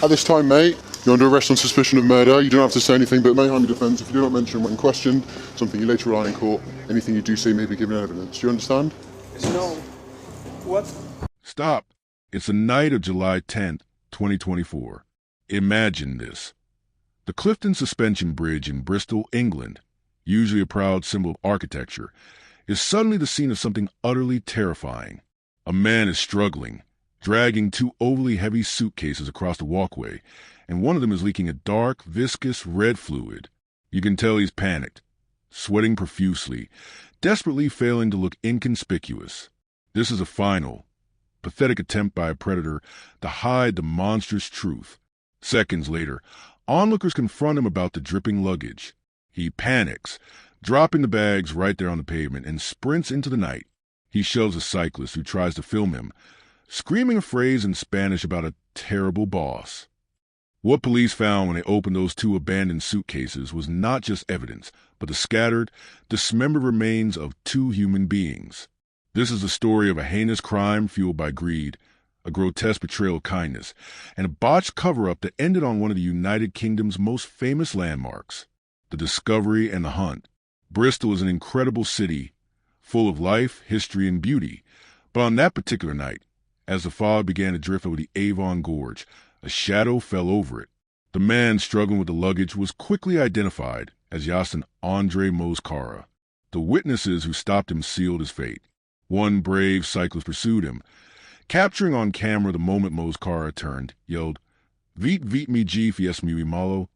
At this time, mate, you're under arrest on suspicion of murder. You don't have to say anything, but may harm your defence if you do not mention when questioned something you later rely in court. Anything you do say may be given evidence. Do you understand? No. What? Stop. It's the night of July 10th, 2024. Imagine this. The Clifton Suspension Bridge in Bristol, England, usually a proud symbol of architecture, is suddenly the scene of something utterly terrifying. A man is struggling, dragging two overly heavy suitcases across the walkway, and one of them is leaking a dark, viscous red fluid. You can tell he's panicked, sweating profusely, desperately failing to look inconspicuous. This is a final, pathetic attempt by a predator to hide the monstrous truth. Seconds later, onlookers confront him about the dripping luggage. He panics, dropping the bags right there on the pavement, and sprints into the night. He shoves a cyclist who tries to film him, screaming a phrase in Spanish about a terrible boss. What police found when they opened those two abandoned suitcases was not just evidence, but the scattered, dismembered remains of two human beings. This is the story of a heinous crime fueled by greed, a grotesque betrayal of kindness, and a botched cover-up that ended on one of the United Kingdom's most famous landmarks, the discovery and the hunt. Bristol is an incredible city, full of life, history, and beauty, but on that particular night, as the fog began to drift over the Avon Gorge, a shadow fell over it. The man struggling with the luggage was quickly identified as Yostin Andrés Mosquera. The witnesses who stopped him sealed his fate. One brave cyclist pursued him, capturing on camera the moment Mosquera turned, yelled, "Vite mi jeep es muy malo."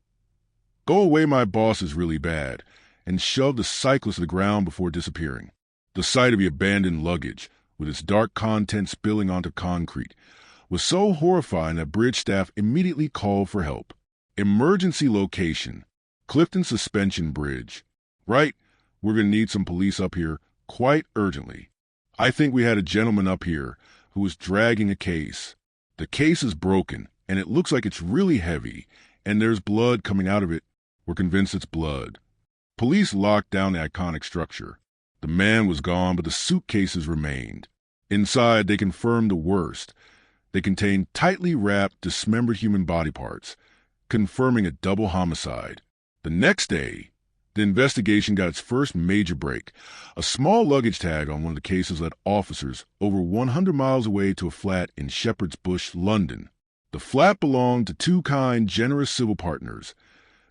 "Go away, my boss is really bad," and shoved the cyclist to the ground before disappearing. The sight of the abandoned luggage, with its dark contents spilling onto concrete, was so horrifying that bridge staff immediately called for help. Emergency location, Clifton Suspension Bridge. Right, we're going to need some police up here quite urgently. I think we had a gentleman up here who was dragging a case. The case is broken, and it looks like it's really heavy, and there's blood coming out of it. We're convinced it's blood. Police locked down the iconic structure. The man was gone, but the suitcases remained. Inside, they confirmed the worst. They contained tightly wrapped, dismembered human body parts, confirming a double homicide. The next day, the investigation got its first major break. A small luggage tag on one of the cases led officers over 100 miles away to a flat in Shepherd's Bush, London. The flat belonged to two kind, generous civil partners,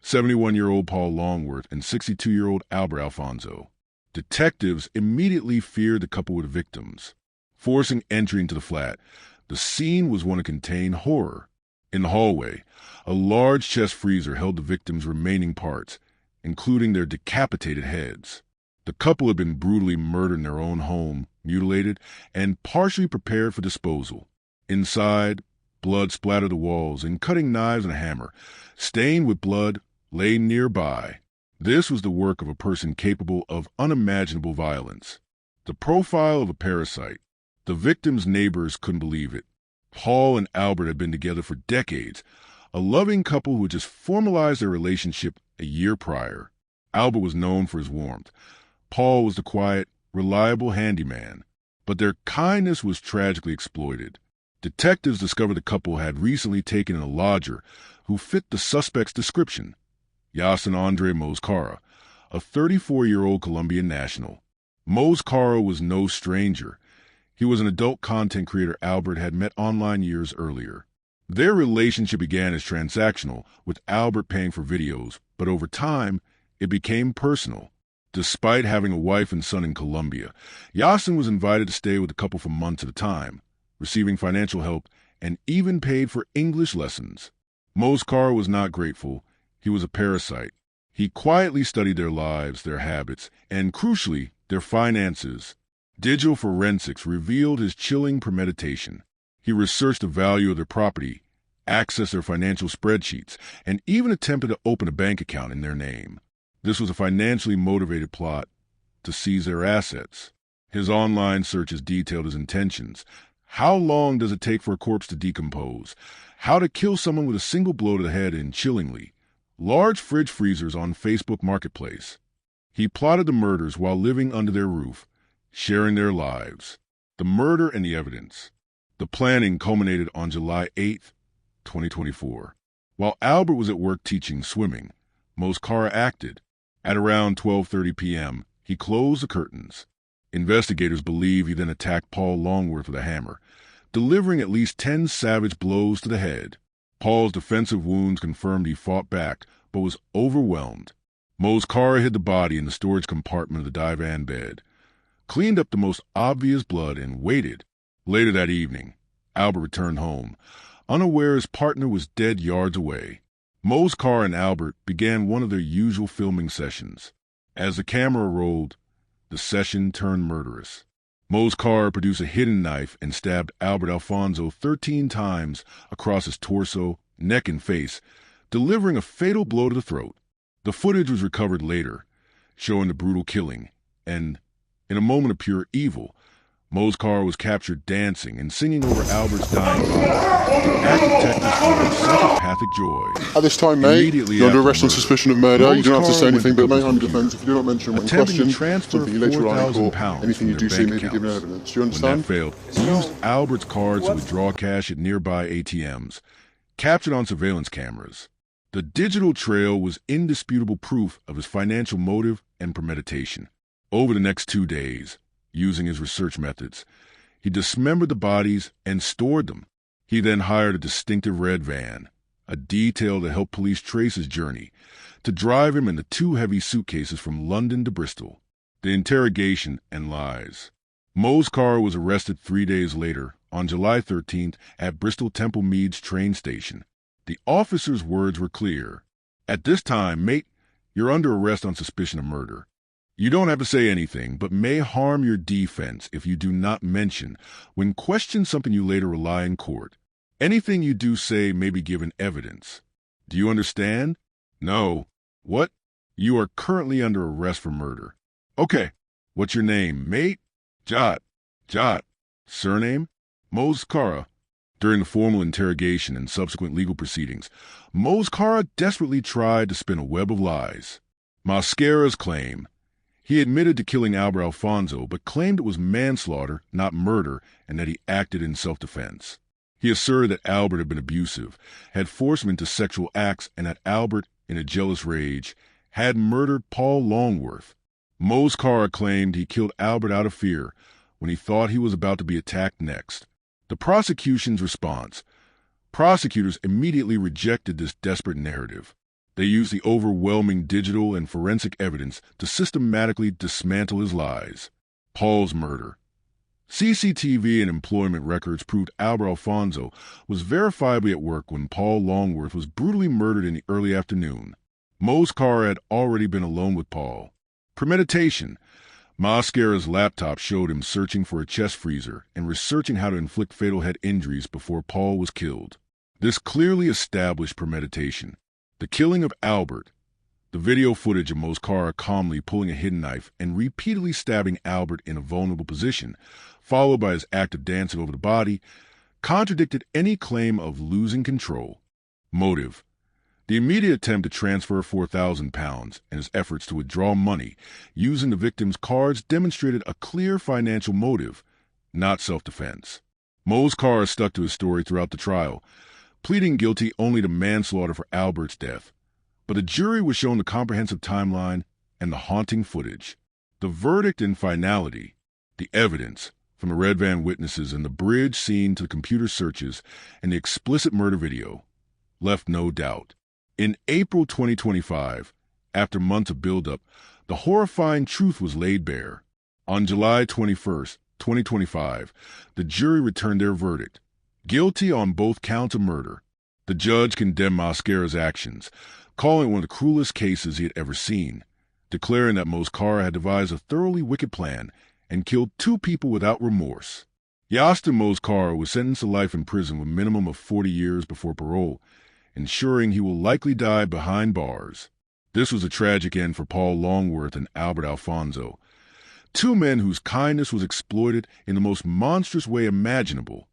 71-year-old Paul Longworth and 62-year-old Albert Alfonso. Detectives immediately feared the couple were the victims. Forcing entry into the flat, the scene was one to contain horror. In the hallway, a large chest freezer held the victims' remaining parts, including their decapitated heads. The couple had been brutally murdered in their own home, mutilated, and partially prepared for disposal. Inside, blood splattered the walls, and cutting knives and a hammer, stained with blood, lay nearby. This was the work of a person capable of unimaginable violence. The profile of a parasite. The victims' neighbors couldn't believe it. Paul and Albert had been together for decades, a loving couple who had just formalized their relationship a year prior. Albert was known for his warmth. Paul was the quiet, reliable handyman. But their kindness was tragically exploited. Detectives discovered the couple had recently taken in a lodger who fit the suspect's description, Yostin Andrés Mosquera, a 34-year-old Colombian national. Mosquera was no stranger. He was an adult content creator Albert had met online years earlier. Their relationship began as transactional, with Albert paying for videos, but over time, it became personal. Despite having a wife and son in Colombia, Yostin was invited to stay with the couple for months at a time, receiving financial help and even paid for English lessons. Mosquera was not grateful. He was a parasite. He quietly studied their lives, their habits, and crucially, their finances. Digital forensics revealed his chilling premeditation. He researched the value of their property, accessed their financial spreadsheets, and even attempted to open a bank account in their name. This was a financially motivated plot to seize their assets. His online searches detailed his intentions. How long does it take for a corpse to decompose? How to kill someone with a single blow to the head, and chillingly, large fridge freezers on Facebook Marketplace. He plotted the murders while living under their roof, sharing their lives. The murder and the evidence. The planning culminated on July 8, 2024. While Albert was at work teaching swimming, Mosquera acted. At around 12:30 p.m., he closed the curtains. Investigators believe he then attacked Paul Longworth with a hammer, delivering at least 10 savage blows to the head. Paul's defensive wounds confirmed he fought back, but was overwhelmed. Mosquera hid the body in the storage compartment of the divan bed, cleaned up the most obvious blood, and waited. Later that evening, Albert returned home, unaware his partner was dead yards away. Mosquera and Albert began one of their usual filming sessions. As the camera rolled, the session turned murderous. Mosquera produced a hidden knife and stabbed Albert Alfonso 13 times across his torso, neck, and face, delivering a fatal blow to the throat. The footage was recovered later, showing the brutal killing, and, in a moment of pure evil, Mosquera was captured dancing and singing over Albert's dying body. The act of technical psychopathic joy. At this time, mate, you're under arrest on suspicion of murder. You don't have to say anything, but may harm your defence if you do not mention when questioned, something you later on in court, anything you do say may be given evidence. Do you understand? When that failed, he used Albert's cards to withdraw cash at nearby ATMs, captured on surveillance cameras. The digital trail was indisputable proof of his financial motive and premeditation. Over the next 2 days, using his research methods, he dismembered the bodies and stored them. He then hired a distinctive red van, a detail that helped police trace his journey, to drive him in the 2 heavy suitcases from London to Bristol. The interrogation and lies. Mosquera was arrested 3 days later, on July 13th, at Bristol Temple Meads train station. The officer's words were clear. At this time, mate, you're under arrest on suspicion of murder. You don't have to say anything, but may harm your defense if you do not mention, when questioned, something you later rely in court. Anything you do say may be given evidence. Do you understand? No. What? You are currently under arrest for murder. Okay. What's your name, mate? Jot. Surname? Mosquera. During the formal interrogation and subsequent legal proceedings, Mosquera desperately tried to spin a web of lies. Mosquera's claim: he admitted to killing Albert Alfonso, but claimed it was manslaughter, not murder, and that he acted in self-defense. He asserted that Albert had been abusive, had forced him into sexual acts, and that Albert, in a jealous rage, had murdered Paul Longworth. Mosquera claimed he killed Albert out of fear when he thought he was about to be attacked next. The prosecution's response: prosecutors immediately rejected this desperate narrative. They used the overwhelming digital and forensic evidence to systematically dismantle his lies. Paul's murder. CCTV and employment records proved Albert Alfonso was verifiably at work when Paul Longworth was brutally murdered in the early afternoon. Mosquera had already been alone with Paul. Premeditation. Mosquera's laptop showed him searching for a chest freezer and researching how to inflict fatal head injuries before Paul was killed. This clearly established premeditation. The killing of Albert, the video footage of Mosquera calmly pulling a hidden knife and repeatedly stabbing Albert in a vulnerable position, followed by his act of dancing over the body, contradicted any claim of losing control. Motive. The immediate attempt to transfer £4,000 and his efforts to withdraw money using the victim's cards demonstrated a clear financial motive, not self-defense. Mosquera stuck to his story throughout the trial, pleading guilty only to manslaughter for Albert's death. But the jury was shown the comprehensive timeline and the haunting footage. The verdict and finality, the evidence from the red van witnesses and the bridge scene to the computer searches and the explicit murder video, left no doubt. In April 2025, after months of buildup, the horrifying truth was laid bare. On July 21st, 2025, the jury returned their verdict: guilty on both counts of murder. The judge condemned Mosquera's actions, calling it one of the cruelest cases he had ever seen, declaring that Mosquera had devised a thoroughly wicked plan and killed 2 people without remorse. Yostin Mosquera was sentenced to life in prison with a minimum of 40 years before parole, ensuring he will likely die behind bars. This was a tragic end for Paul Longworth and Albert Alfonso, 2 men whose kindness was exploited in the most monstrous way imaginable.